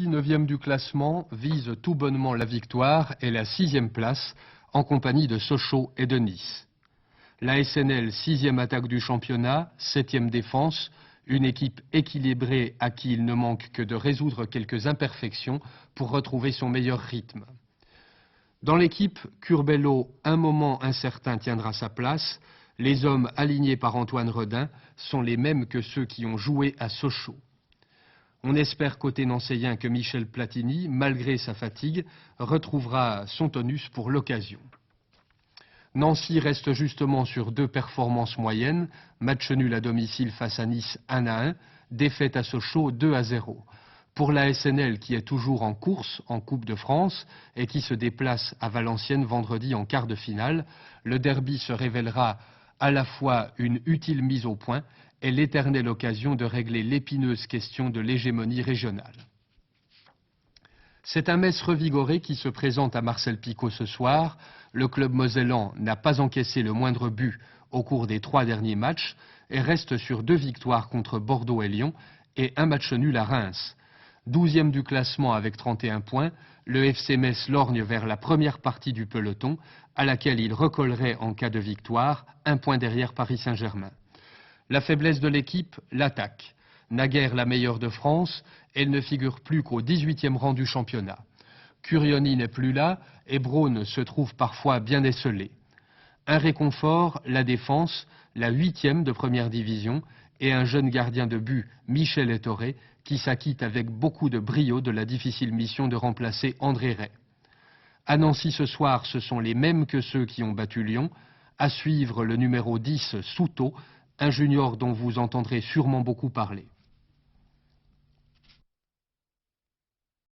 9e du classement, vise tout bonnement la victoire et la 6e place en compagnie de Sochaux et de Nice. La SNL, 6e attaque du championnat, 7e défense, une équipe équilibrée à qui il ne manque que de résoudre quelques imperfections pour retrouver son meilleur rythme. Dans l'équipe, Curbelo, un moment incertain, tiendra sa place. Les hommes alignés par Antoine Redin sont les mêmes que ceux qui ont joué à Sochaux. On espère côté nancéien que Michel Platini, malgré sa fatigue, retrouvera son tonus pour l'occasion. Nancy reste justement sur 2 performances moyennes, match nul à domicile face à Nice 1-1, défaite à Sochaux 2-0. Pour la SNL qui est toujours en course en Coupe de France et qui se déplace à Valenciennes vendredi en quart de finale, le derby se révélera à la fois une utile mise au point et l'éternelle occasion de régler l'épineuse question de l'hégémonie régionale. C'est un Metz revigoré qui se présente à Marcel Picot ce soir. Le club mosellan n'a pas encaissé le moindre but au cours des 3 derniers matchs et reste sur 2 victoires contre Bordeaux et Lyon et un match nul à Reims. 12e du classement avec 31 points, le FC Metz lorgne vers la première partie du peloton à laquelle il recollerait en cas de victoire, 1 point derrière Paris Saint-Germain. La faiblesse de l'équipe, l'attaque. Naguère la meilleure de France, elle ne figure plus qu'au 18e rang du championnat. Curioni n'est plus là et Braun se trouve parfois bien esselé. Un réconfort, la défense, la 8e de première division et un jeune gardien de but, Michel Ettoré, qui s'acquitte avec beaucoup de brio de la difficile mission de remplacer André Ray. À Nancy ce soir, ce sont les mêmes que ceux qui ont battu Lyon. À suivre le numéro 10, Souto, un junior dont vous entendrez sûrement beaucoup parler.